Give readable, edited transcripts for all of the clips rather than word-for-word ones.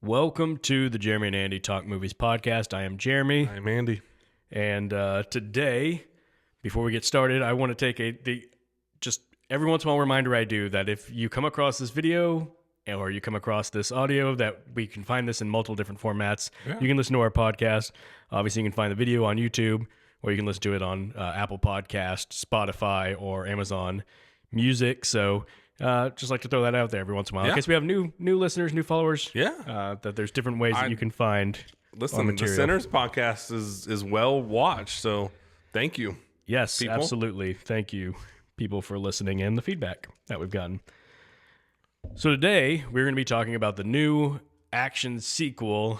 Welcome to the Jeremy and Andy Talk Movies podcast. I am Jeremy. I'm Andy. And today, before we get started, I want to take just every once in a while reminder I do that if you come across this video or you come across this audio, that we can find this in multiple different formats. Yeah. You can listen to our podcast. Obviously, you can find the video on YouTube, or you can listen to it on Apple Podcast, Spotify, or Amazon Music. So just like to throw that out there every once in a while. In case we have new listeners, new followers. Yeah. That there's different ways that you can find our material. The Sinners podcast is well watched, so thank you. Yes, people. Absolutely. Thank you, people, for listening and the feedback that we've gotten. So today, we're going to be talking about the new action sequel,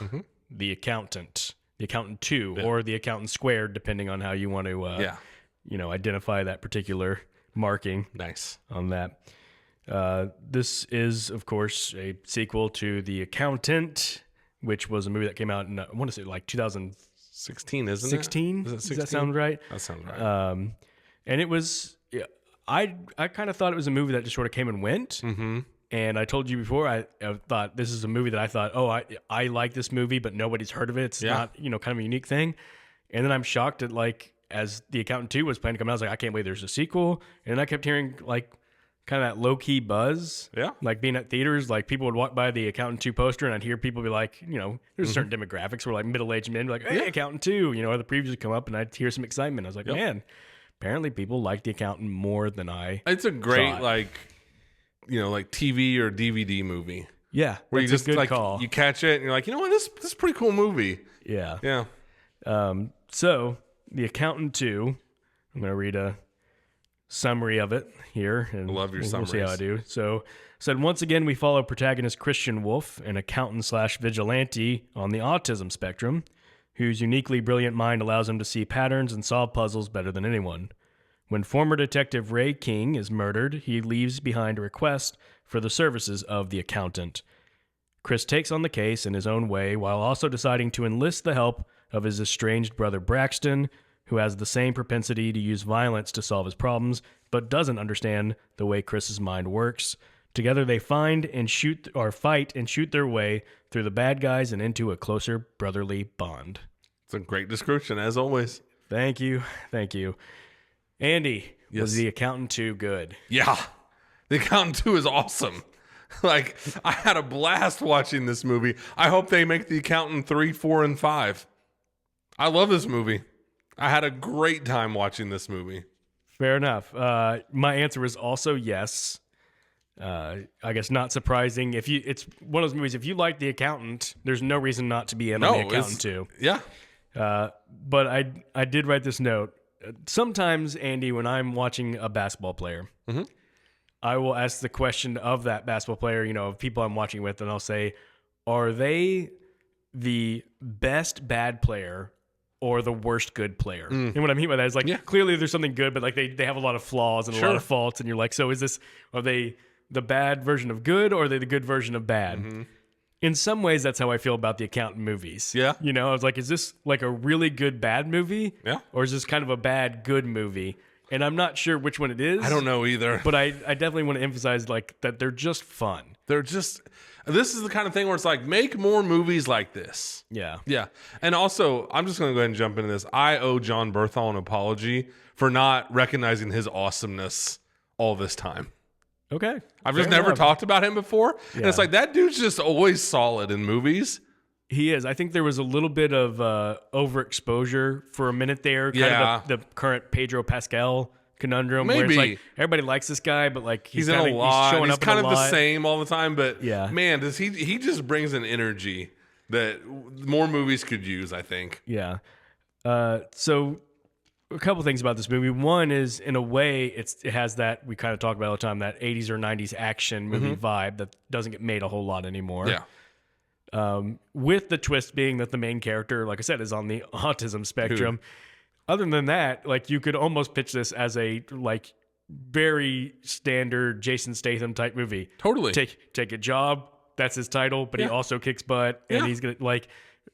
The Accountant. The Accountant 2, or The Accountant Squared, depending on how you want to identify that particular marking. Nice. On that. This is, of course, a sequel to The Accountant, which was a movie that came out in, I want to say, like 2016, isn't it? 16? Is it 16? Does that sound right? That sounds right. And it was, I kind of thought it was a movie that just sort of came and went. Mm-hmm. And I told you before, I thought this is a movie that I thought, I like this movie, but nobody's heard of it. It's not, kind of a unique thing. And then I'm shocked at, as The Accountant 2 was planning to come out, I was like, I can't believe there's a sequel. And I kept hearing, kind of that low-key buzz. Yeah. Like being at theaters, people would walk by the Accountant 2 poster, and I'd hear people be like, there's certain demographics where, middle-aged men be like, hey, Accountant 2, or the previews would come up, and I'd hear some excitement. I was like, man, apparently people like The Accountant more than I It's a great, thought. TV or DVD movie. Yeah, where you just a good call. You catch it and you're like, you know what, this is a pretty cool movie. Yeah. Yeah. So The Accountant 2, I'm going to read a summary of it here. And I love your We'll see summaries. how I do. So said, once again, we follow protagonist Christian Wolf, an accountant/vigilante on the autism spectrum, whose uniquely brilliant mind allows him to see patterns and solve puzzles better than anyone. When former detective Ray King is murdered, he leaves behind a request for the services of the accountant. Chris takes on the case in his own way, while also deciding to enlist the help of his estranged brother Braxton, who has the same propensity to use violence to solve his problems, but doesn't understand the way Chris's mind works. Together they fight and shoot their way through the bad guys and into a closer brotherly bond. It's a great description, as always. Thank you. Andy, Yes. was The Accountant 2 good? Yeah. The Accountant 2 is awesome. I had a blast watching this movie. I hope they make The Accountant 3, 4, and 5. I love this movie. I had a great time watching this movie. Fair enough. My answer was also yes. I guess not surprising. It's one of those movies, if you like The Accountant, there's no reason not to be in on The Accountant 2. Yeah. But I did write this note. Sometimes, Andy, when I'm watching a basketball player, I will ask the question of that basketball player, of people I'm watching with, and I'll say, are they the best bad player or the worst good player? And what I mean by that is clearly there's something good, but they have a lot of flaws and a lot of faults, and you're like, so are they the bad version of good, or are they the good version of bad? In some ways, that's how I feel about the Accountant movies. Yeah. I was like, is this a really good bad movie? Yeah. Or is this kind of a bad good movie? And I'm not sure which one it is. I don't know either. But I definitely want to emphasize that they're just fun. This is the kind of thing where it's make more movies like this. Yeah. Yeah. And also, I'm just going to go ahead and jump into this. I owe John Bernthal an apology for not recognizing his awesomeness all this time. Okay. I've just never talked about him before. Yeah. And it's that dude's just always solid in movies. He is. I think there was a little bit of overexposure for a minute there. Kind of the current Pedro Pascal conundrum. Maybe. Where it's everybody likes this guy, but he's in a lot. He's showing he's up kind in a of lot. the same all the time. But man, does he just brings an energy that more movies could use, I think. Yeah. So a couple things about this movie. One is, in a way, it has that, we kind of talk about all the time, that 80s or 90s action movie vibe that doesn't get made a whole lot anymore. Yeah. With the twist being that the main character, like I said, is on the autism spectrum. Other than that, you could almost pitch this as a very standard Jason Statham type movie. Totally. Take a job. That's his title, but he also kicks butt, and he's gonna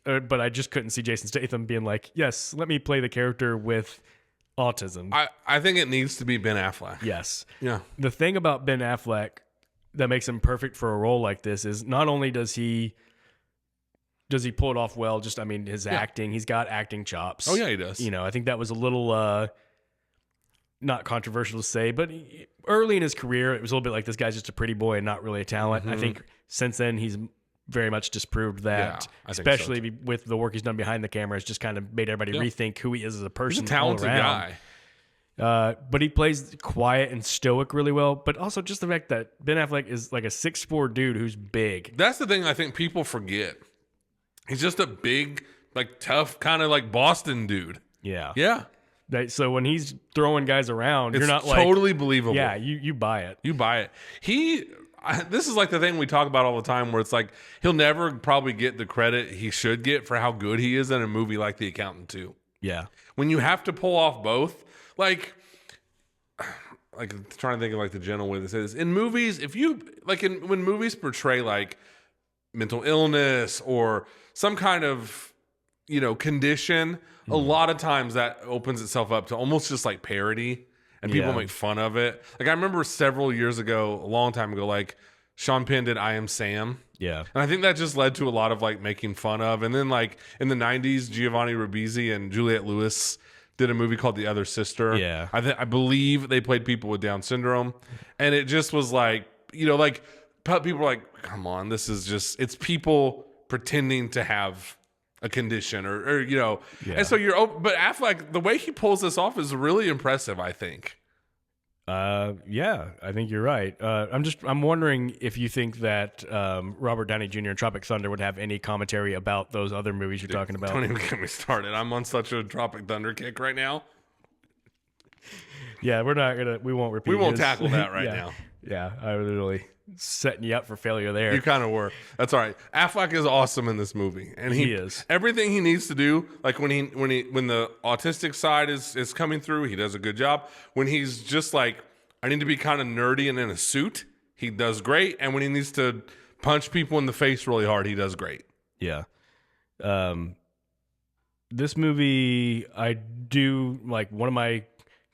but I just couldn't see Jason Statham being yes, let me play the character with autism. I think it needs to be Ben Affleck. Yes. Yeah. The thing about Ben Affleck that makes him perfect for a role like this is not only does he does he pull it off well? Just, I mean, his acting, he's got acting chops. Oh, yeah, he does. You know, I think that was a little, not controversial to say, but early in his career, it was a little bit like this guy's just a pretty boy and not really a talent. I think since then, he's very much disproved that, especially with the work he's done behind the camera. It's just kind of made everybody rethink who he is as a person. He's a talented guy. But he plays quiet and stoic really well. But also just the fact that Ben Affleck is like a 6'4" dude who's big. That's the thing I think people forget. He's just a big, like tough, kind of like Boston dude. Yeah. Yeah. So when he's throwing guys around, It's you're not like totally believable. Yeah, you buy it. You buy it. This is like the thing we talk about all the time where it's like he'll never probably get the credit he should get for how good he is in a movie like The Accountant 2. Yeah. When you have to pull off both, like trying to think of like the gentle way to say this. In movies, if you like when movies portray like mental illness or some kind of, you know, condition, a lot of times that opens itself up to almost just like parody. And people make fun of it. Like I remember several years ago, a long time ago, like Sean Penn did I Am Sam. Yeah. And I think that just led to a lot of like making fun of. And then like in the 90s, Giovanni Ribisi and Juliette Lewis did a movie called The Other Sister. Yeah. I believe they played people with Down syndrome. And it just was like, you know, like people were like, come on, this is just, it's people pretending to have a condition or you know. And so but Affleck, the way he pulls this off is really impressive, I think. Yeah, I think you're right. I'm wondering if you think that Robert Downey Jr. and Tropic Thunder would have any commentary about those other movies you're talking about. Don't even get me started. I'm on such a Tropic Thunder kick right now. Yeah, we won't repeat. We won't tackle that right now. Yeah, I was literally setting you up for failure there. You kind of were. That's all right. Affleck is awesome in this movie, and he is everything he needs to do. Like when the autistic side is coming through, he does a good job. When he's just like, I need to be kind of nerdy and in a suit, he does great. And when he needs to punch people in the face really hard, he does great. Yeah. This movie, I do like one of my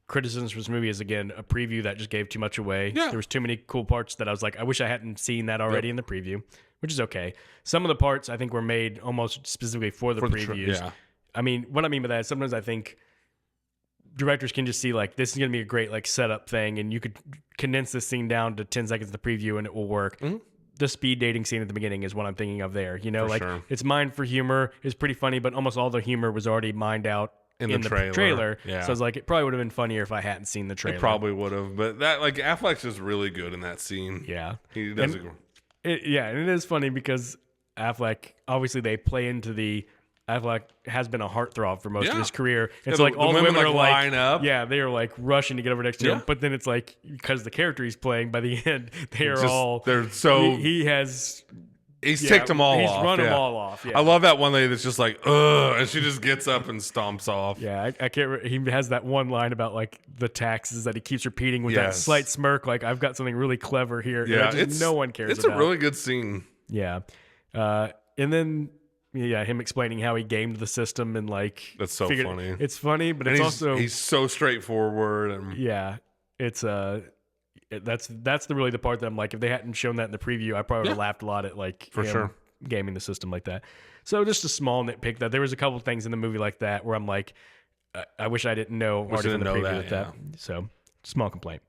criticisms for this movie is, again, a preview that just gave too much away. Yeah. There was too many cool parts that I was like, I wish I hadn't seen that already in the preview, which is okay. Some of the parts I think were made almost specifically for the previews. I mean, what I mean by that is sometimes I think directors can just see like, this is going to be a great like setup thing, and you could condense this scene down to 10 seconds of the preview and it will work. Mm-hmm. The speed dating scene at the beginning is what I'm thinking of there. You know, it's mined for humor. It's pretty funny, but almost all the humor was already mined out in the trailer. Yeah. So I was like, it probably would have been funnier if I hadn't seen the trailer. It probably would have, but that like Affleck's just really good in that scene. Yeah, he does and it is funny because Affleck, obviously they play into the Affleck has been a heartthrob for most of his career. It's like all the women are like line up. Yeah, they are like rushing to get over next to him. But then it's like, because the character he's playing, by the end, they're so He's ticked them all off. He's run them all off. Yeah. I love that one lady that's just like, ugh, and she just gets up and stomps off. Yeah, I can't. He has that one line about like the taxes that he keeps repeating with that slight smirk, like I've got something really clever here. Yeah, no one cares. It's a really good scene. Yeah, and then him explaining how he gamed the system and like that's so funny. It's funny, but it's also he's so straightforward and it's that's really the part that I'm like, if they hadn't shown that in the preview, I probably would have laughed a lot at like for sure gaming the system like that. So just a small nitpick that there was a couple things in the movie like that where I'm like, I wish I didn't know already from the preview with that. So small complaint.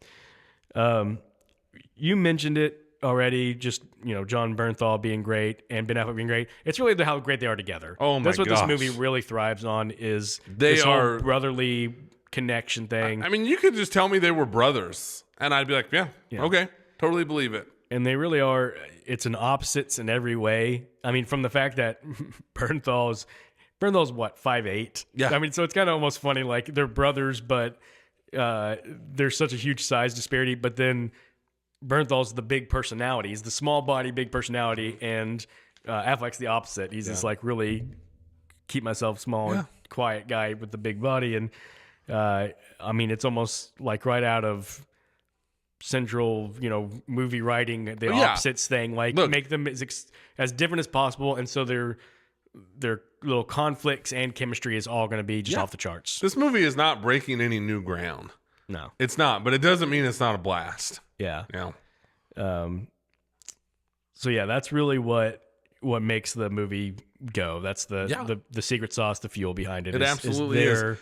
You mentioned it already, just John Bernthal being great and Ben Affleck being great. It's really how great they are together. Oh my That's what gosh. This movie really thrives on is this whole brotherly connection thing. I mean, you could just tell me they were brothers and I'd be like, yeah, okay, totally believe it. And they really are. It's an opposites in every way. I mean, from the fact that Bernthal's what, 5'8"? Yeah. I mean, so it's kind of almost funny, like they're brothers, but there's such a huge size disparity. But then Bernthal's the big personality. He's the small body, big personality, and Affleck's the opposite. He's this like really keep myself small and quiet guy with the big body. And I mean, it's almost like right out of Central, movie writing, the opposites thing. Like, make them as different as possible, and so their little conflicts and chemistry is all going to be just off the charts. This movie is not breaking any new ground. No, it's not. But it doesn't mean it's not a blast. Yeah. So yeah, that's really what what makes the movie go. That's the secret sauce, the fuel behind it. It absolutely is their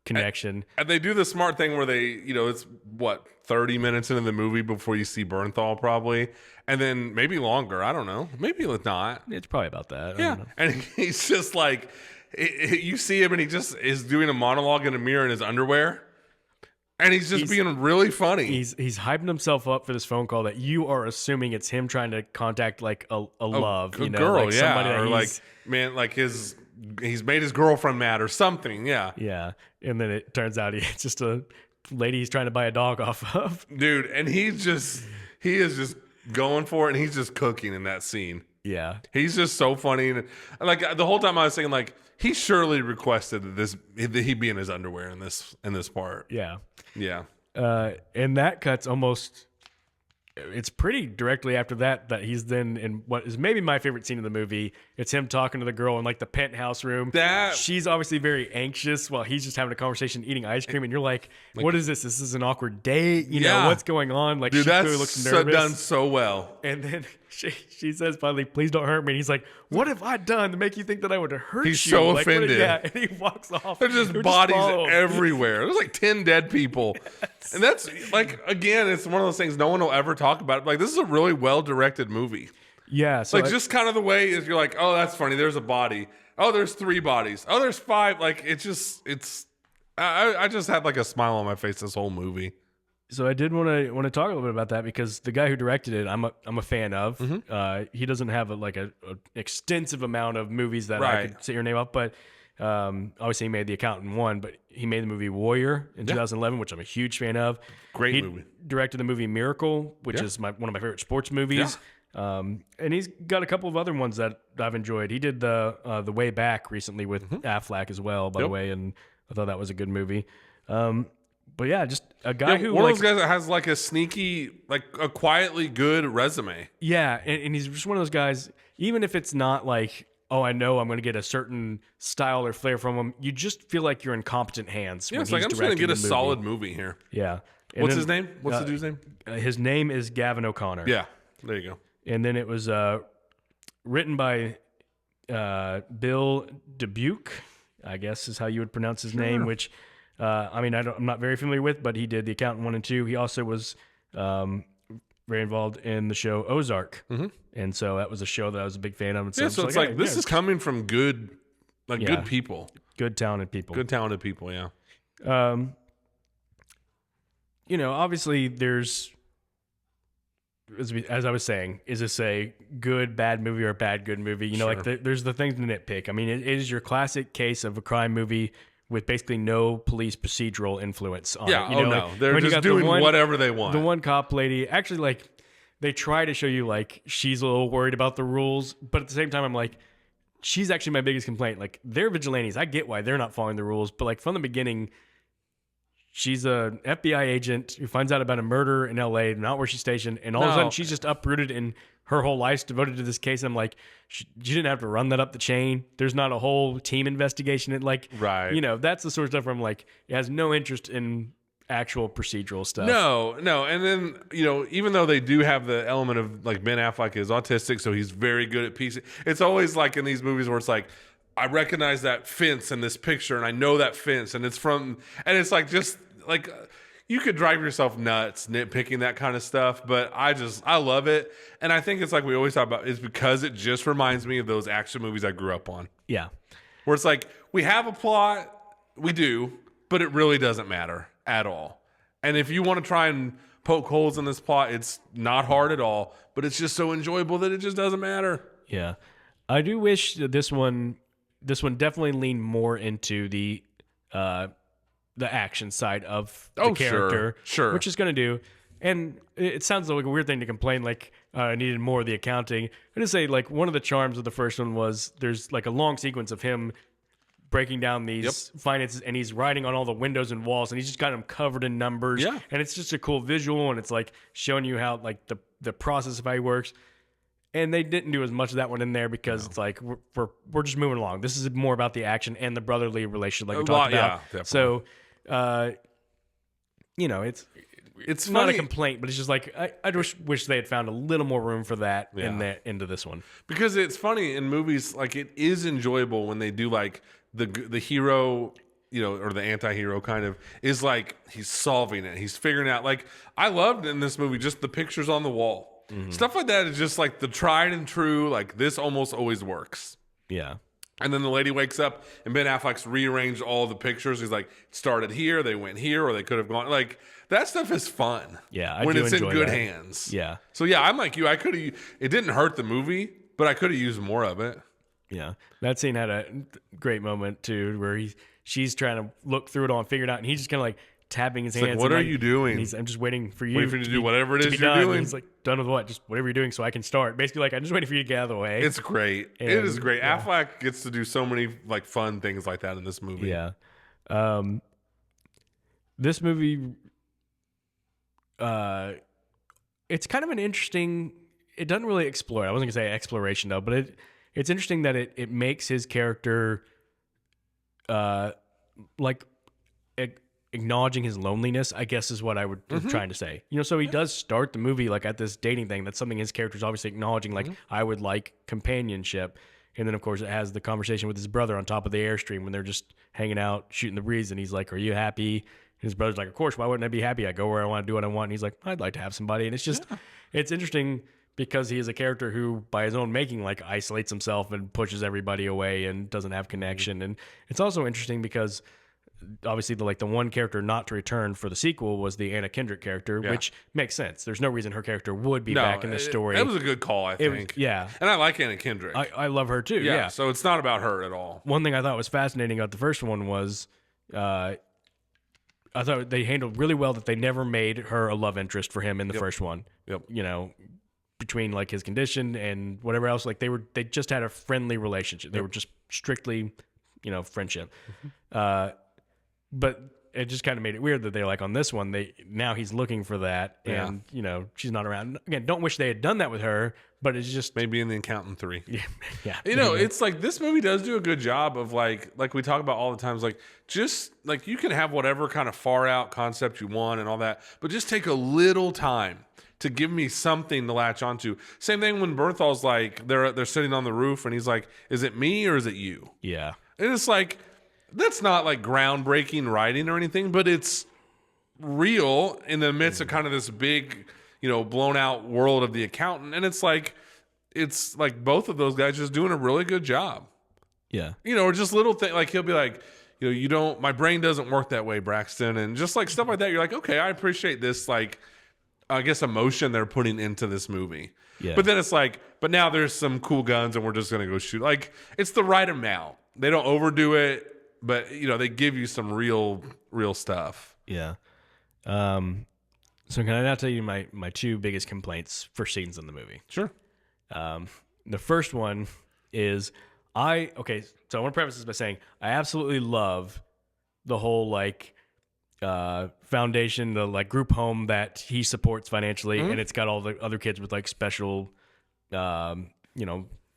connection. And they do the smart thing where they, it's what, 30 minutes into the movie before you see Bernthal probably. And then maybe longer. I don't know. Maybe it's not. It's probably about that. I Yeah. don't know. And he's just like, you see him and he just is doing a monologue in a mirror in his underwear. And he's being really funny. He's hyping himself up for this phone call that you are assuming it's him trying to contact like a love, a girl, like somebody that or like, man, like he's made his girlfriend mad or something. Yeah. Yeah. And then it turns out it's just a lady he's trying to buy a dog off of. Dude, and he is just going for it, and he's just cooking in that scene. Yeah. He's just so funny. And like the whole time I was thinking, like, he surely requested that he be in his underwear in this part. Yeah. Yeah. And that cuts almost, it's pretty directly after that he's then in what is maybe my favorite scene in the movie. It's him talking to the girl in like the penthouse room. She's obviously very anxious while he's just having a conversation, eating ice cream. And you're like, what is this? This is an awkward date. You know, what's going on? Like, dude, she clearly looks nervous. Done so well. And then she says finally, please don't hurt me. And he's like, what have I done to make you think that I would hurt you? He's so like, offended. And he walks off. There's just bodies everywhere. There's like 10 dead people. Yes. And that's like, again, it's one of those things no one will ever talk about. Like, this is a really well-directed movie. Yeah. So like, just kind of the way is you're like, oh, that's funny. There's a body. Oh, there's 3 bodies. Oh, there's 5. Like, I just had like a smile on my face this whole movie. So I did want to talk a little bit about that because the guy who directed it, I'm a fan of. Mm-hmm. He doesn't have a extensive amount of movies that I could sit your name up, but obviously he made The Accountant 1, but he made the movie Warrior in 2011, which I'm a huge fan of. Great movie. Directed the movie Miracle, which is one of my favorite sports movies. Yeah. And he's got a couple of other ones that I've enjoyed. He did the Way Back recently with Affleck as well, by the way, and I thought that was a good movie. But yeah, just a guy who one of those guys that has like a sneaky, like a quietly good resume. Yeah, and he's just one of those guys. Even if it's not like, oh, I know I'm going to get a certain style or flair from him, you just feel like you're in competent hands. Yeah, it's like I'm just going to get a solid movie here. Yeah. And what's his name? What's the dude's name? His name is Gavin O'Connor. Yeah, there you go. And then it was written by Bill Dubuque, I guess is how you would pronounce his name, which. I'm not very familiar with, but he did The Accountant 1 and 2. He also was very involved in the show Ozark, and so that was a show that I was a big fan of. And so it's like this is coming from good people, good talented people, Yeah. Obviously there's, as I was saying, is this a good bad movie or a bad good movie? There's the things to nitpick. I mean, it is your classic case of a crime movie with basically no police procedural influence on it. No. They're just doing whatever they want. The one cop lady, actually, like, they try to show you, like, she's a little worried about the rules, but at the same time, I'm like, she's actually my biggest complaint. Like, they're vigilantes. I get why they're not following the rules, but, like, from the beginning, she's an FBI agent who finds out about a murder in L.A., not where she's stationed, and all of a sudden, she's just uprooted and her whole life's devoted to this case. And I'm like, you didn't have to run that up the chain. There's not a whole team investigation. That's the sort of stuff where I'm like, it has no interest in actual procedural stuff. No. And then, even though they do have the element of like Ben Affleck is autistic, so he's very good at piecing. It's always like in these movies where it's like, I recognize that fence in this picture and I know that fence and it's like, just like, you could drive yourself nuts nitpicking that kind of stuff, but I love it. And I think it's like we always talk about, it's because it just reminds me of those action movies I grew up on. Yeah. Where it's like, we have a plot, we do, but it really doesn't matter at all. And if you want to try and poke holes in this plot, it's not hard at all, but it's just so enjoyable that it just doesn't matter. Yeah. I do wish that this one definitely leaned more into the action side of the character, sure, which is going to do. And it sounds like a weird thing to complain, like I needed more of the accounting. I just say, like, one of the charms of the first one was there's like a long sequence of him breaking down these finances, and he's writing on all the windows and walls, and he's just got them covered in numbers. Yeah. And it's just a cool visual, and it's like showing you how like the process of how he works. And they didn't do as much of that one in there because it's like we're just moving along. This is more about the action and the brotherly relationship, like we talked about. Yeah, so, It's not funny a complaint, but it's just like I just wish they had found a little more room for that into this one. because it's funny in movies. Like it is enjoyable when they do like the hero, or the anti-hero kind of is like he's solving it, he's figuring out. Like I loved in this movie just the pictures on the wall, stuff like that is just like the tried and true. Like this almost always works. Yeah. And then the lady wakes up and Ben Affleck's rearranged all the pictures. He's like, it started here, they went here, or they could have gone. Like, that stuff is fun. Yeah, when it's in enjoy good that. hands. Yeah. So, yeah, I'm like you. I could have, it didn't hurt the movie, but I could have used more of it. Yeah. That scene had a great moment, too, where she's trying to look through it all and figure it out, and he's just kind of like tapping his hands. Like, what are you doing? I'm just waiting for you. Waiting for you to do whatever it is you're done. doing. And he's like, done with what? Just whatever you're doing so I can start. Basically, like, I'm just waiting for you to get out of the way. It's great. And, it is great. yeah. Affleck gets to do so many like fun things like that in this movie. Yeah. This movie, it's kind of an interesting, it doesn't really explore. I wasn't going to say exploration, though, but it's interesting that it makes his character like acknowledging his loneliness, I guess is what I would trying to say. So he does start the movie like at this dating thing. That's something his character's obviously acknowledging, like, I would like companionship. And then, of course, it has the conversation with his brother on top of the Airstream when they're just hanging out, shooting the breeze. And he's like, are you happy? And his brother's like, of course, why wouldn't I be happy? I go where I want to do what I want. And he's like, I'd like to have somebody. And it's just, it's interesting because he is a character who, by his own making, like, isolates himself and pushes everybody away and doesn't have connection. And it's also interesting because obviously the one character not to return for the sequel was the Anna Kendrick character, which makes sense. There's no reason her character would be back in this story. That was a good call, I think. Yeah. And I like Anna Kendrick. I love her too. Yeah. So it's not about her at all. One thing I thought was fascinating about the first one was I thought they handled really well that they never made her a love interest for him in the first one. Yep. Between like his condition and whatever else, like they just had a friendly relationship. They were just strictly, friendship. But it just kind of made it weird that they're like, on this one, now he's looking for that, and she's not around. Again, don't wish they had done that with her, but it's just maybe in The Accountant 3. Yeah. It's like this movie does do a good job of like we talk about all the times, like just like you can have whatever kind of far out concept you want and all that, but just take a little time to give me something to latch onto. Same thing when Bernthal's like they're sitting on the roof and he's like, is it me or is it you? Yeah. And it's like, that's not like groundbreaking writing or anything, but it's real in the midst of kind of this big, blown out world of The Accountant. And it's like both of those guys just doing a really good job. Yeah. Or just little things like he'll be like, my brain doesn't work that way, Braxton. And just like stuff like that. You're like, okay, I appreciate this, like, I guess emotion they're putting into this movie. Yeah. But then it's like, but now there's some cool guns and we're just going to go shoot. Like, it's the right amount. They don't overdo it. But, they give you some real stuff. Yeah. So can I now tell you my two biggest complaints for scenes in the movie? Sure. The first one is so I want to preface this by saying I absolutely love the whole, like, foundation, the, like, group home that he supports financially, and it's got all the other kids with, like, special,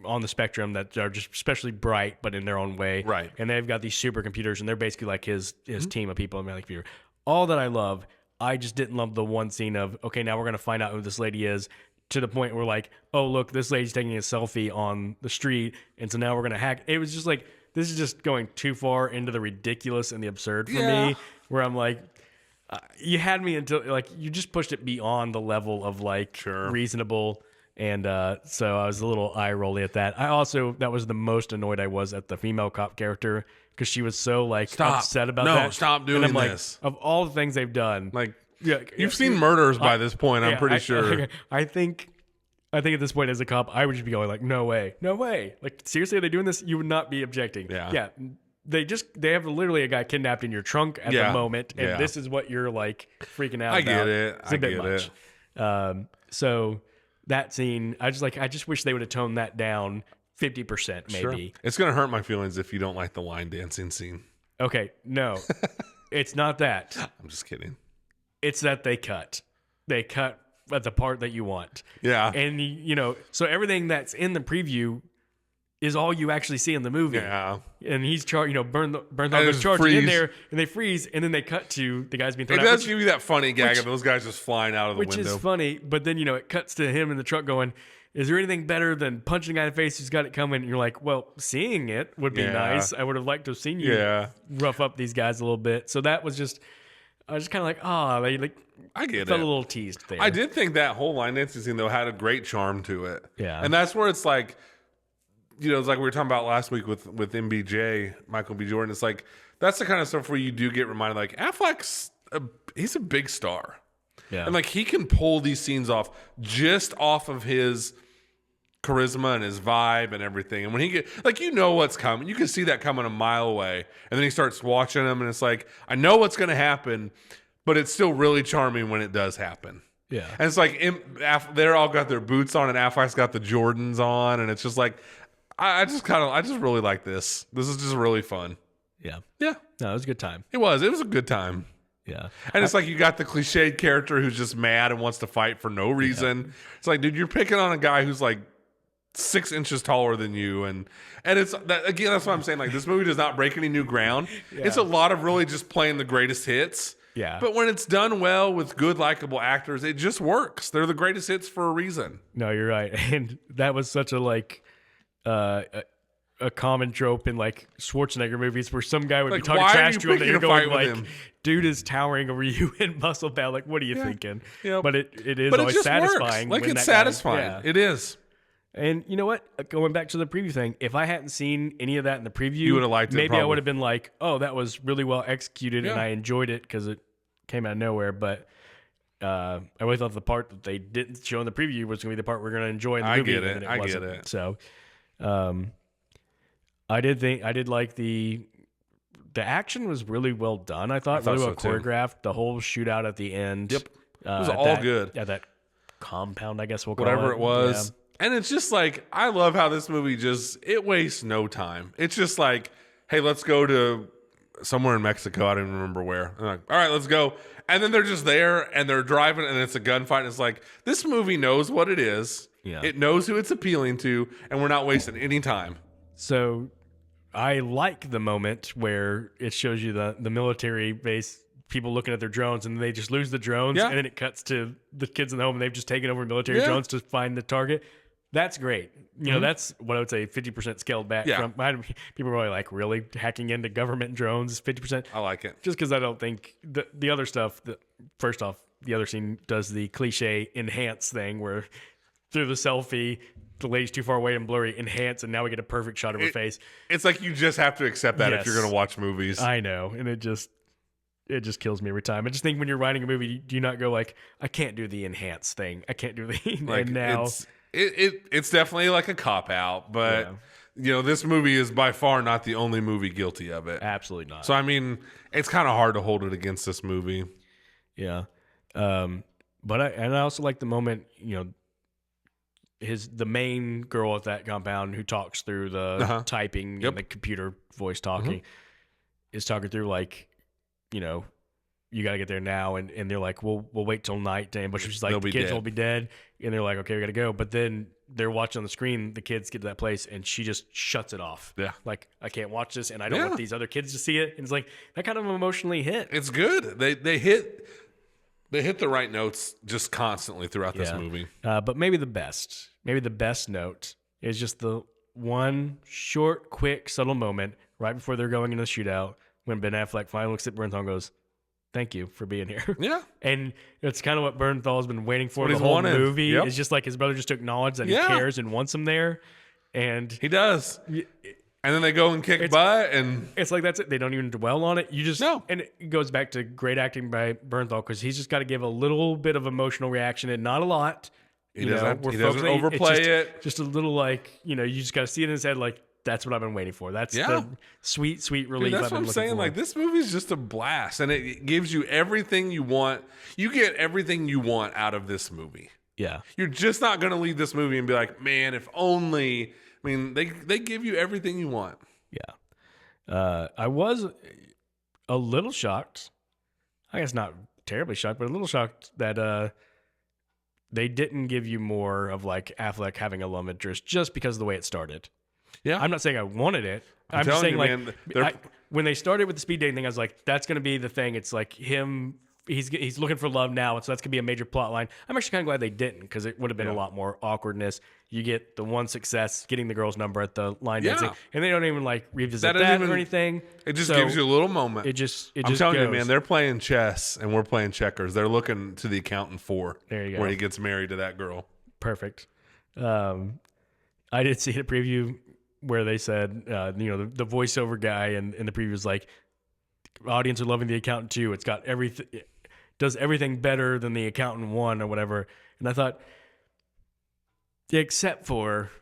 on the spectrum that are just especially bright, but in their own way. Right. And they've got these supercomputers, and they're basically like his team of people. Like, all that I love, I just didn't love the one scene of, okay, now we're going to find out who this lady is, to the point where, like, oh, look, this lady's taking a selfie on the street, and so now we're going to hack. It was just like, this is just going too far into the ridiculous and the absurd for me, where I'm like, you had me until, like, you just pushed it beyond the level of, like, reasonable. And so I was a little eye-rolly at that. That was the most annoyed I was at the female cop character, because she was so, like, upset about that. No, stop doing and I'm this. Like, of all the things they've done. Like, you've seen murders by this point, I'm pretty sure. I think at this point as a cop, I would just be going like, no way. Like, seriously, are they doing this? You would not be objecting. Yeah. They have literally a guy kidnapped in your trunk at the moment, and this is what you're, like, freaking out about. I get it. It's a bit much. So that scene, I just wish they would have toned that down 50% maybe. Sure. It's gonna hurt my feelings if you don't like the line dancing scene. Okay, no, it's not that. I'm just kidding. It's that they cut at the part that you want. Yeah. And so everything that's in the preview is all you actually see in the movie. Yeah. And he's Bernthal And goes just charging in freeze. there, and they freeze, and then they cut to the guys being It thrown out. does give you that funny gag of those guys just flying out of the Which window. is funny, but then, it cuts to him in the truck going, is there anything better than punching a guy in the face who's got it coming? And you're like, well, seeing it would be Yeah. nice. I would have liked to have seen you rough up these guys a little bit. So that was just, I was just kind of like, they I get felt it. a little teased there. I did think that whole line dancing scene, though, had a great charm to it. Yeah. And that's where it's like, it's like we were talking about last week with MBJ, Michael B. Jordan. It's like, that's the kind of stuff where you do get reminded, like, Affleck's, he's a big star. Yeah. And, like, he can pull these scenes off just off of his charisma and his vibe and everything. And when he what's coming. You can see that coming a mile away. And then he starts watching them, and it's like, I know what's going to happen, but it's still really charming when it does happen. Yeah. And it's like, they're all got their boots on, and Affleck's got the Jordans on, and it's just like, I just really like this. This is just really fun. Yeah. Yeah. No, it was a good time. It was a good time. Yeah. And it's like you got the cliched character who's just mad and wants to fight for no reason. Yeah. It's like, dude, you're picking on a guy who's like 6 inches taller than you, and it's that again. That's what I'm saying. Like, this movie does not break any new ground. Yeah. It's a lot of really just playing the greatest hits. Yeah. But when it's done well with good, likable actors, it just works. They're the greatest hits for a reason. No, you're right, and that was such a a common trope in like Schwarzenegger movies where some guy would be talking trash to him that you're going like, dude is towering over you in muscle bound. Like, what are you thinking? Yep. But it is always satisfying. Works. Like, it's satisfying. It is. And you know what? Going back to the preview thing, if I hadn't seen any of that in the preview, you would have liked it. Maybe probably. I would have been like, oh, that was really well executed and I enjoyed it because it came out of nowhere. But I really thought the part that they didn't show in the preview was going to be the part we're going to enjoy in the movie. I get it. So I did like the action was really well done. I thought really well choreographed. The whole shootout at the end. Yep. It was all good. Yeah, that compound, I guess we'll call whatever it was. Yeah. And it's just like, I love how this movie it wastes no time. It's just like, hey, let's go to somewhere in Mexico. I don't even remember where. I'm like, all right, let's go. And then they're just there and they're driving and it's a gunfight. And it's like, this movie knows what it is. Yeah. It knows who it's appealing to, and we're not wasting any time. So I like the moment where it shows you the military base, people looking at their drones, and they just lose the drones. Yeah. And then it cuts to the kids in the home and they've just taken over military drones to find the target. That's great. You know, that's what I would say 50% scaled back from. People are really like, really hacking into government drones is 50%. I like it. Just because I don't think the other stuff, first off, the other scene does the cliche enhance thing where through the selfie, the lady's too far away and blurry, enhance, and now we get a perfect shot of her face. It's like you just have to accept that if you're going to watch movies. I know. And it just kills me every time. I just think when you're writing a movie, do you not go like, I can't do the enhance thing. I can't do the like, and now it's definitely like a cop out, but this movie is by far not the only movie guilty of it. Absolutely not. So I mean, it's kind of hard to hold it against this movie. Yeah. But I also like the moment, the main girl at that compound who talks through the typing and the computer voice talking is talking through like, you got to get there now. And they're like, we'll wait till night to ambush. She's like, the kids will be dead. And they're like, okay, we got to go. But then they're watching on the screen, the kids get to that place and she just shuts it off. Yeah. Like, I can't watch this and I don't want these other kids to see it. And it's like, that kind of emotionally hit. It's good. They hit the right notes just constantly throughout this movie. But maybe the best note is just the one short, quick, subtle moment right before they're going into the shootout when Ben Affleck finally looks at Bernthal and goes, thank you for being here. Yeah. And it's kind of what Bernthal has been waiting for the whole movie. Yep. It's just like his brother just to acknowledge that he cares and wants him there. And he does. And then they go and kick butt, and it's like, that's it. They don't even dwell on it. You just know. And it goes back to great acting by Bernthal because he's just got to give a little bit of emotional reaction and not a lot. He doesn't overplay it. Just a little like, you just got to see it in his head like, that's what I've been waiting for. That's the sweet, sweet relief. Dude, that's what I'm saying. Like, this movie's just a blast, and it gives you everything you want. You get everything you want out of this movie. Yeah. You're just not going to leave this movie and be like, man, if only... I mean, they give you everything you want. Yeah. I was a little shocked. I guess not terribly shocked, but a little shocked that they didn't give you more of like Affleck having a love interest just because of the way it started. Yeah. I'm not saying I wanted it. I'm telling just saying, you, like, man, when they started with the speed dating thing, I was like, that's going to be the thing. It's like him. He's looking for love now, and so that's gonna be a major plot line. I'm actually kind of glad they didn't, because it would have been a lot more awkwardness. You get the one success, getting the girl's number at the line dancing, and they don't even like revisit that or anything. It just gives you a little moment. I'm telling you, man, they're playing chess and we're playing checkers. They're looking to the accountant 4, there you go, where he gets married to that girl. Perfect. I did see a preview where they said, the voiceover guy in the preview was like, audience are loving the accountant too. It's got everything. Does everything better than the accountant 1 or whatever. And I thought, except for,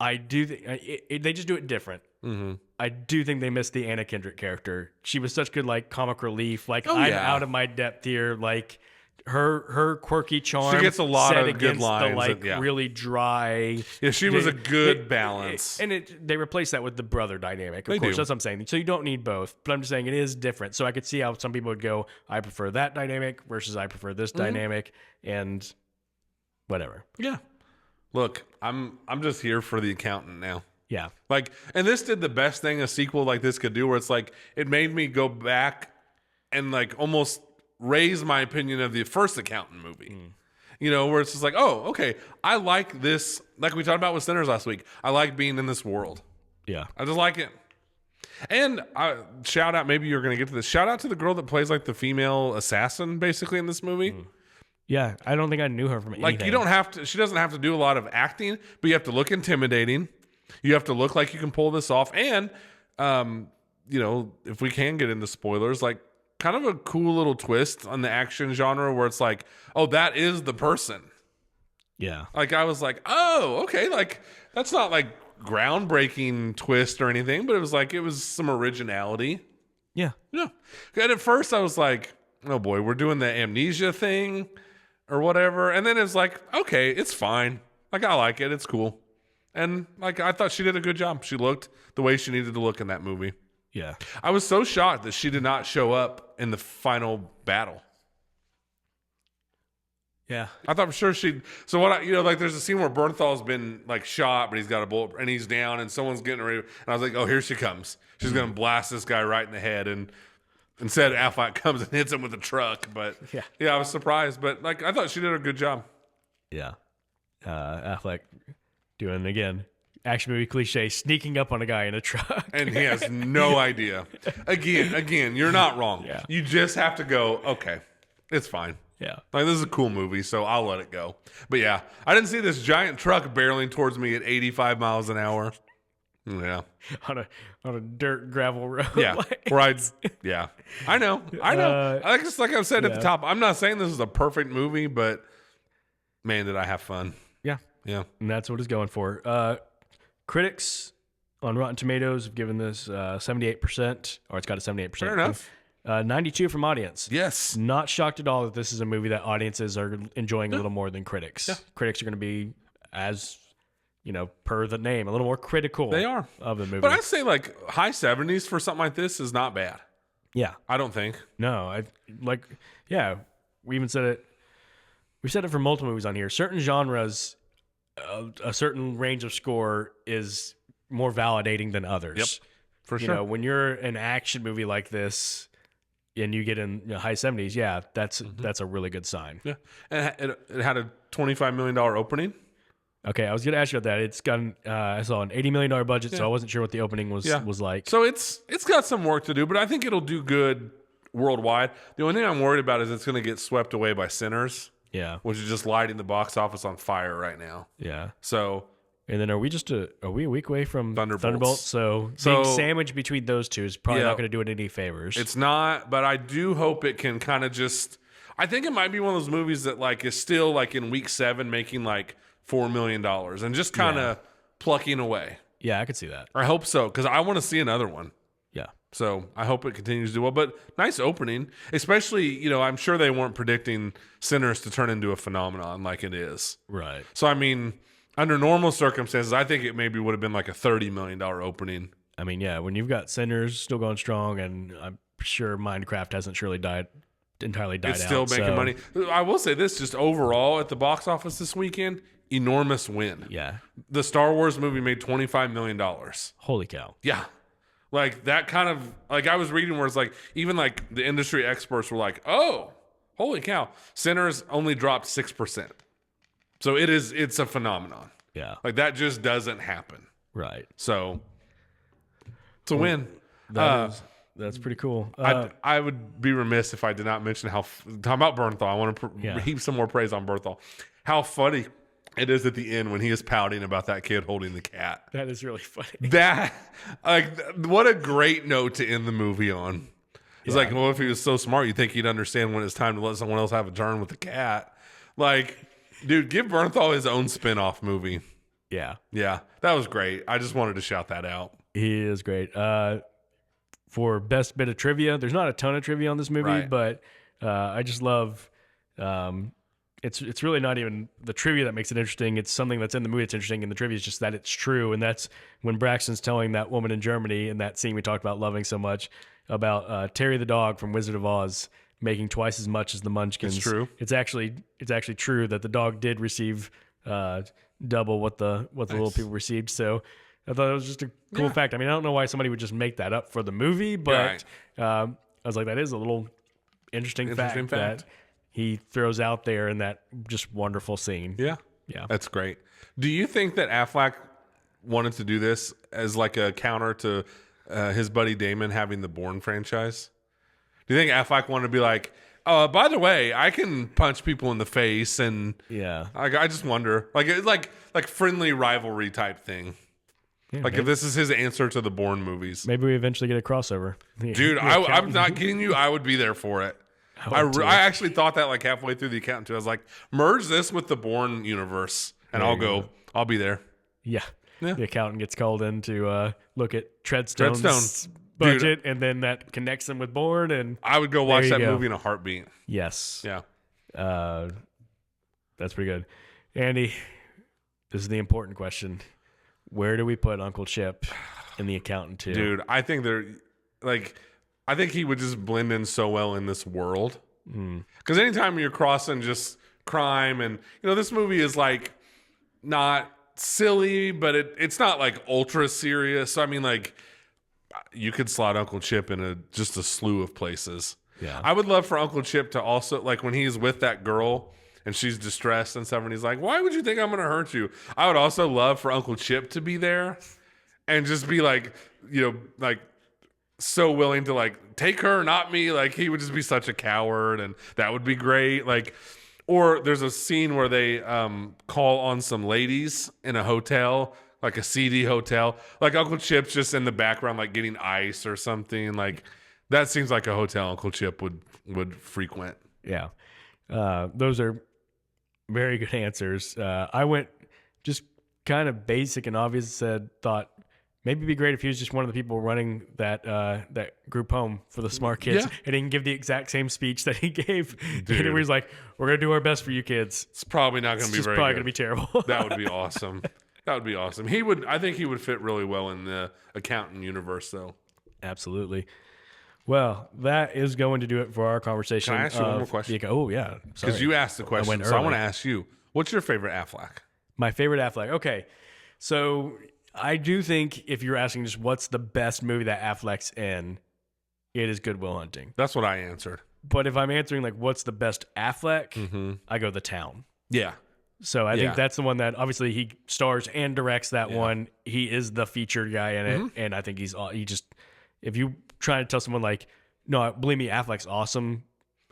I do they just do it different. Mm-hmm. I do think they missed the Anna Kendrick character. She was such good, like, comic relief. Like, I'm out of my depth here. Like, her quirky charm. She gets a lot of good lines. The, like, really dry. Yeah, she was a good balance. They replaced that with the brother dynamic. Of course, that's what I'm saying. So you don't need both. But I'm just saying it is different. So I could see how some people would go, I prefer that dynamic versus I prefer this dynamic, and whatever. Yeah. Look, I'm just here for the accountant now. Yeah. Like, and this did the best thing a sequel like this could do, where it's like, it made me go back and like almost raise my opinion of the first accountant movie. Where it's just like, oh, okay, I like this. Like we talked about with Sinners last week. I like being in this world. Yeah. I just like it. And shout out, maybe you're going to get to this. Shout out to the girl that plays like the female assassin basically in this movie. Yeah. I don't think I knew her from anything. Like, she doesn't have to do a lot of acting, but you have to look intimidating. You have to look like you can pull this off. And, if we can get into spoilers, like, kind of a cool little twist on the action genre where it's like, oh, that is the person. Yeah. Like, I was like, oh, okay. Like, that's not like groundbreaking twist or anything, but it was some originality. Yeah. Yeah. And at first I was like, oh boy, we're doing the amnesia thing or whatever. And then it's like, okay, it's fine. Like, I like it. It's cool. And like, I thought she did a good job. She looked the way she needed to look in that movie. Yeah. I was so shocked that she did not show up in the final battle. Yeah. I thought for sure she'd. So what like there's a scene where Bernthal's been like shot, but he's got a bullet and he's down and someone's getting ready. And I was like, oh, here she comes. She's going to blast this guy right in the head. And instead, Affleck comes and hits him with a truck. But yeah, I was surprised. But like, I thought she did a good job. Yeah. Affleck doing, again, action movie cliche, sneaking up on a guy in a truck. And he has no idea. Again, you're not wrong. Yeah. You just have to go, okay, it's fine. Yeah. Like, this is a cool movie, so I'll let it go. But yeah, I didn't see this giant truck barreling towards me at 85 miles an hour. Yeah. on a dirt gravel road. Yeah. Yeah. I know. Like I've said at the top, I'm not saying this is a perfect movie, but man, did I have fun. Yeah. Yeah. And that's what it's going for. Critics on Rotten Tomatoes have given this 78%, or it's got a 78%. Fair enough. 92 from audience. Yes. Not shocked at all that this is a movie that audiences are enjoying a little more than critics. Yeah. Critics are going to be, as per the name, a little more critical. They are of the movie. But I'd say like high 70s for something like this is not bad. Yeah. I don't think. No, we even said it. We said it for multiple movies on here. Certain genres, a certain range of score is more validating than others. Yep, for sure. When you're an action movie like this and you get in high 70s, that's a really good sign. Yeah, and it had a $25 million opening. Okay, I was going to ask you about that. It's got I saw an $80 million budget, so I wasn't sure what the opening was like. So it's got some work to do, but I think it'll do good worldwide. The only thing I'm worried about is it's going to get swept away by Sinners. Yeah, which is just lighting the box office on fire right now. Yeah. So, and then are we a week away from Thunderbolts? So being sandwiched between those two is probably not going to do it any favors. It's not, but I do hope it can kind of just. I think it might be one of those movies that like is still like in week 7 making like $4 million and just kind of plucking away. Yeah, I could see that. I hope so because I want to see another one. Yeah. So I hope it continues to do well. But nice opening, especially, I'm sure they weren't predicting Sinners to turn into a phenomenon like it is. Right. So, I mean, under normal circumstances, I think it maybe would have been like a $30 million opening. I mean, yeah, when you've got Sinners still going strong, and I'm sure Minecraft hasn't surely entirely died out. It's still making money. I will say this, just overall at the box office this weekend, enormous win. Yeah. The Star Wars movie made $25 million. Holy cow. Yeah. Like that kind of, like I was reading where it's like, even like the industry experts were like, oh, holy cow. Sinners only dropped 6%. So it's a phenomenon. Yeah. Like that just doesn't happen. Right. So it's a win. That's pretty cool. I would be remiss if I did not mention talking about Bernthal. I want to heap some more praise on Bernthal. How funny it is at the end when he is pouting about that kid holding the cat. That is really funny. That, like, what a great note to end the movie on. It's like, well, if he was so smart, you'd think he'd understand when it's time to let someone else have a turn with the cat. Like, dude, give Bernthal his own spin-off movie. Yeah. Yeah, that was great. I just wanted to shout that out. He is great. For best bit of trivia, there's not a ton of trivia on this movie, Right. but I just love it's really not even the trivia that makes it interesting. It's something that's in the movie that's interesting, and the trivia is just that it's true. And that's when Braxton's telling that woman in Germany in that scene we talked about loving so much about Terry the dog from Wizard of Oz making twice as much as the Munchkins. It's true. It's actually true that the dog did receive double what the little people received. So I thought it was just a cool fact. I mean, I don't know why somebody would just make that up for the movie, but I was like, that is a little interesting fact that he throws out there in that just wonderful scene. Yeah. Yeah. That's great. Do you think that Affleck wanted to do this as like a counter to his buddy Damon having the Bourne franchise? Do you think Affleck wanted to be like, by the way, I can punch people in the face, and I just wonder, like friendly rivalry type thing. Yeah, like, maybe. If this is his answer to the Bourne movies. Maybe we eventually get a crossover. Dude, I'm not kidding you. I would be there for it. I actually thought that like halfway through the accountant too. I was like, merge this with the Bourne universe, and I'll be there. Yeah. The accountant gets called in to look at Treadstone's budget, and then that connects him with Bourne. And I would go watch that movie in a heartbeat. Yes. Yeah. That's pretty good. Andy, this is the important question. Where do we put Uncle Chip in the accountant too? Dude, I think I think he would just blend in so well in this world. Because anytime you're crossing just crime, and this movie is like not silly, but it's not like ultra serious. So I mean, like, you could slot Uncle Chip in just a slew of places. Yeah, I would love for Uncle Chip to also, like, when he's with that girl and she's distressed and stuff, and he's like, why would you think I'm going to hurt you? I would also love for Uncle Chip to be there and just be like, like so willing to like take her, not me. Like, he would just be such a coward, and that would be great. Like, or there's a scene where they call on some ladies in a hotel, like a seedy hotel. Like, Uncle Chip's just in the background, like getting ice or something. Like, that seems like a hotel Uncle Chip would frequent. Yeah. Those are very good answers. I went just kind of basic and obvious. Thought maybe it'd be great if he was just one of the people running that group home for the smart kids, and he can give the exact same speech that he gave. Dude. And he was like, "We're gonna do our best for you kids." It's probably not gonna be very. Probably gonna be terrible. That would be awesome. That would be awesome. I think he would fit really well in the accountant universe, though. Absolutely. Well, that is going to do it for our conversation. Can I ask you one more question? Oh, yeah. Because you asked the question, so I want to ask you, what's your favorite Affleck? My favorite Affleck. Okay. So I do think if you're asking just what's the best movie that Affleck's in, it is Good Will Hunting. That's what I answered. But if I'm answering like what's the best Affleck, I go The Town. Yeah. So I think that's the one that obviously he stars and directs that one. He is the featured guy in it. And I think if you try to tell someone like, no, believe me, Affleck's awesome,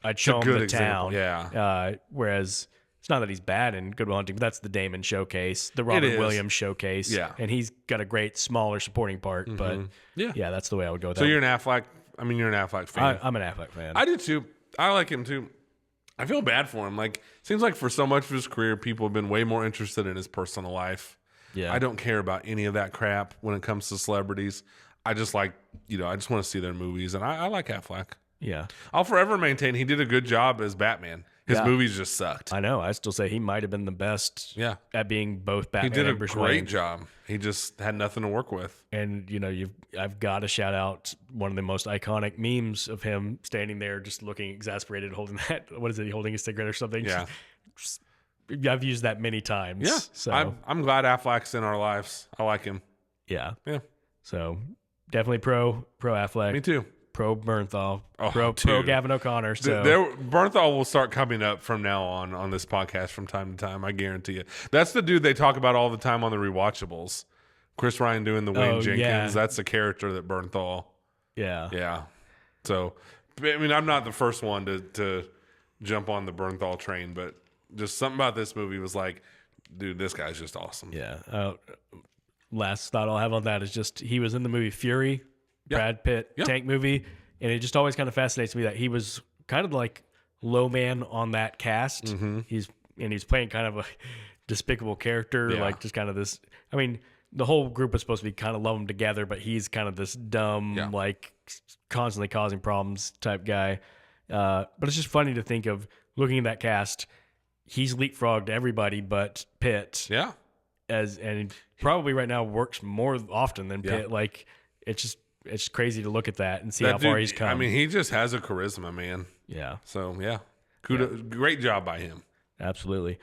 I'd show him The Town. Yeah. Whereas it's not that he's bad in Good Will Hunting, but that's the Damon showcase, the Robert Williams showcase. Yeah. And he's got a great smaller supporting part. But yeah, that's the way I would go with that. So you're an Affleck fan. I'm an Affleck fan. I do too. I like him too. I feel bad for him. Like, seems like for so much of his career, people have been way more interested in his personal life. Yeah. I don't care about any of that crap when it comes to celebrities. I just like, I just want to see their movies, and I like Affleck. Yeah. I'll forever maintain he did a good job as Batman. His movies just sucked. I know. I still say he might have been the best at being both Batman and Bruce Wayne. He did a great job. He just had nothing to work with. And, I've got to shout out one of the most iconic memes of him standing there just looking exasperated, holding that. What is it? Holding a cigarette or something? Yeah. I've used that many times. Yeah. So I'm glad Affleck's in our lives. I like him. yeah. Yeah. So definitely pro Affleck. Me too. Pro Bernthal. Oh, pro dude. Gavin O'Connor. So Bernthal will start coming up from now on this podcast from time to time. I guarantee it. That's the dude they talk about all the time on the rewatchables. Chris Ryan doing the Wayne Jenkins. Yeah. That's the character that Bernthal. yeah. Yeah. So, I mean, I'm not the first one to jump on the Bernthal train, but just something about this movie was like, dude, this guy's just awesome. Yeah. Last thought I'll have on that is just he was in the movie Fury, Yep. Brad Pitt Yep. tank movie, and it just always kind of fascinates me that he was kind of like low man on that cast. Mm-hmm. He's playing kind of a despicable character, Yeah. like just kind of this. I mean, the whole group is supposed to be kind of love him together, but he's kind of this dumb, Yeah. like constantly causing problems type guy. But it's just funny to think of looking at that cast. He's leapfrogged everybody but Pitt. Yeah. And he probably right now works more often than Pitt. Yeah. Like it's crazy to look at that and see That how far dude, he's come. I mean, he just has a charisma, man. yeah, So, yeah. Kudos. Great job by him. absolutely.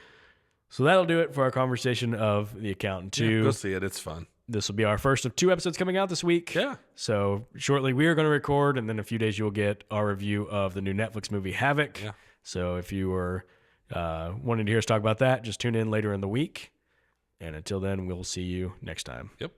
So that'll do it for our conversation of The Accountant 2. Yeah, go see it. It's fun. This will be our first of 2 episodes coming out this week. Yeah. So shortly we are going to record, and then in a few days you'll get our review of the new Netflix movie Havoc. Yeah. So if you were wanting to hear us talk about that, just tune in later in the week. And until then, we'll see you next time. Yep.